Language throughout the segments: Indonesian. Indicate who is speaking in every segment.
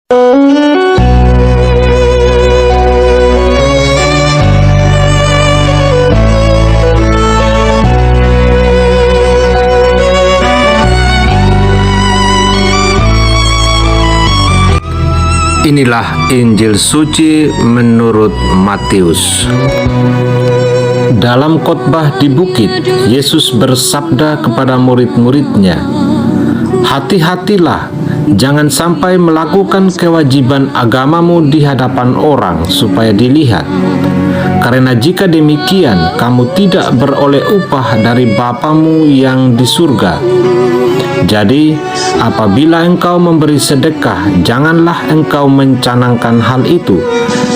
Speaker 1: Inilah Injil suci menurut Matius. Dalam khotbah di bukit, Yesus bersabda kepada murid-muridnya, "Hati-hatilah, jangan sampai melakukan kewajiban agamamu di hadapan orang supaya dilihat. Karena jika demikian, kamu tidak beroleh upah dari Bapamu yang di surga. Jadi, apabila engkau memberi sedekah, janganlah engkau mencanangkan hal itu,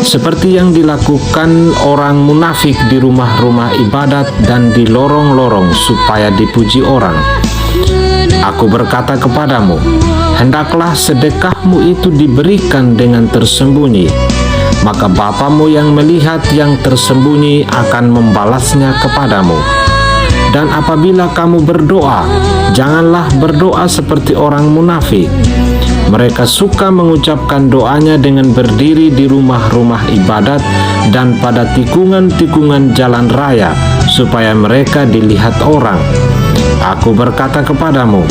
Speaker 1: seperti yang dilakukan orang munafik di rumah-rumah ibadat dan di lorong-lorong supaya dipuji orang. Aku berkata kepadamu, hendaklah sedekahmu itu diberikan dengan tersembunyi, maka Bapamu yang melihat yang tersembunyi akan membalasnya kepadamu. Dan apabila kamu berdoa, janganlah berdoa seperti orang munafik. Mereka suka mengucapkan doanya dengan berdiri di rumah-rumah ibadat dan pada tikungan-tikungan jalan raya, supaya mereka dilihat orang. Aku berkata kepadamu,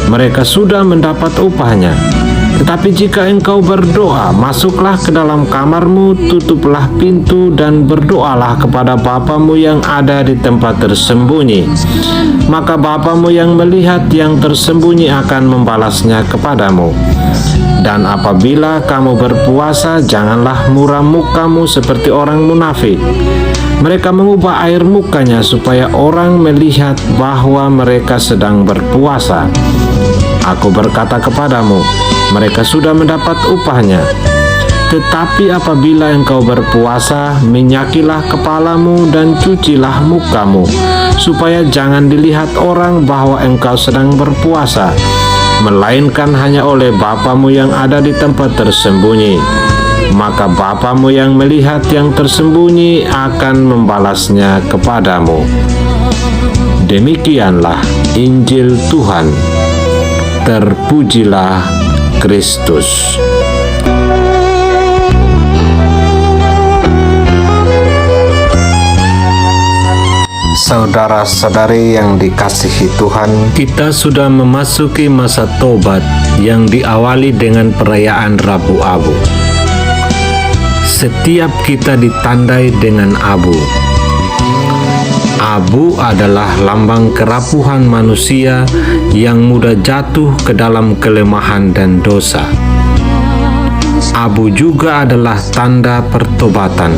Speaker 1: mereka sudah mendapat upahnya. Tetapi jika engkau berdoa, masuklah ke dalam kamarmu, tutuplah pintu, dan berdoalah kepada Bapamu yang ada di tempat tersembunyi. Maka Bapamu yang melihat yang tersembunyi akan membalasnya kepadamu. Dan apabila kamu berpuasa, janganlah muram mukamu seperti orang munafik. Mereka mengubah air mukanya supaya orang melihat bahwa mereka sedang berpuasa. Aku berkata kepadamu, mereka sudah mendapat upahnya. Tetapi apabila engkau berpuasa, minyakilah kepalamu dan cucilah mukamu, supaya jangan dilihat orang bahwa engkau sedang berpuasa, melainkan hanya oleh Bapamu yang ada di tempat tersembunyi. Maka Bapamu yang melihat yang tersembunyi akan membalasnya kepadamu." Demikianlah Injil Tuhan. Terpujilah Kristus. Saudara-saudari yang dikasihi Tuhan, kita sudah memasuki masa tobat yang diawali dengan perayaan Rabu Abu. Setiap kita ditandai dengan abu. Abu adalah lambang kerapuhan manusia yang mudah jatuh ke dalam kelemahan dan dosa. Abu juga adalah tanda pertobatan.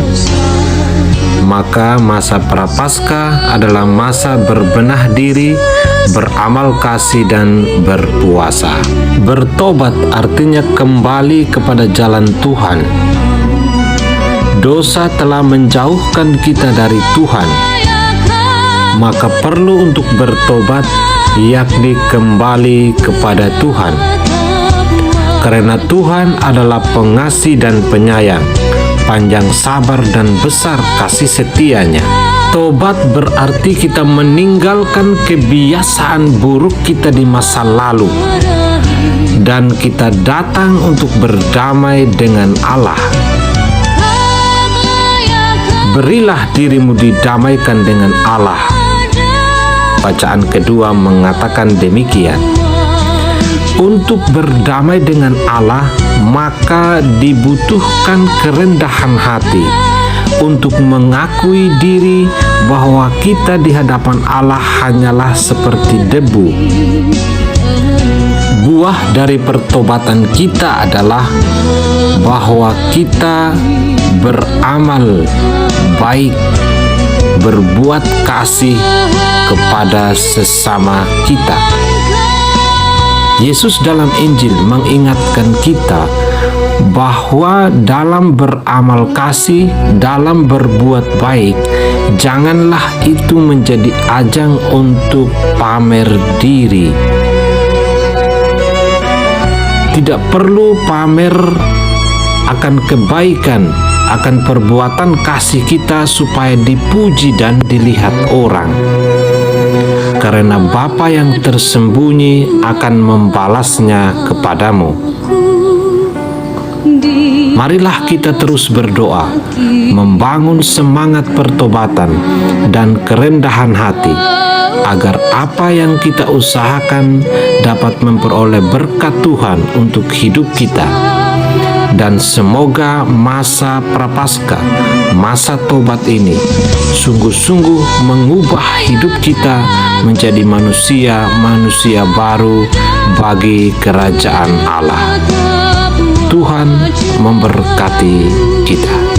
Speaker 1: Maka masa Prapaskah adalah masa berbenah diri, beramal kasih, dan berpuasa. Bertobat artinya kembali kepada jalan Tuhan. Dosa telah menjauhkan kita dari Tuhan. Maka perlu untuk bertobat, yakni kembali kepada Tuhan. Karena Tuhan adalah pengasih dan penyayang, panjang sabar dan besar kasih setianya. Tobat berarti kita meninggalkan kebiasaan buruk kita di masa lalu, dan kita datang untuk berdamai dengan Allah. Berilah dirimu didamaikan dengan Allah. Bacaan kedua mengatakan demikian. Untuk berdamai dengan Allah, maka dibutuhkan kerendahan hati untuk mengakui diri bahwa kita di hadapan Allah hanyalah seperti debu. Buah dari pertobatan kita adalah bahwa kita beramal baik, berbuat kasih kepada sesama kita. Yesus dalam Injil mengingatkan kita bahwa dalam beramal kasih, dalam berbuat baik, janganlah itu menjadi ajang untuk pamer diri. Tidak perlu pamer akan kebaikan, akan perbuatan kasih kita supaya dipuji dan dilihat orang. Karena Bapa yang tersembunyi akan membalasnya kepadamu. Marilah kita terus berdoa, membangun semangat pertobatan dan kerendahan hati, agar apa yang kita usahakan dapat memperoleh berkat Tuhan untuk hidup kita. Dan semoga masa prapaskah, masa tobat ini sungguh-sungguh mengubah hidup kita menjadi manusia-manusia baru bagi kerajaan Allah. Tuhan memberkati kita.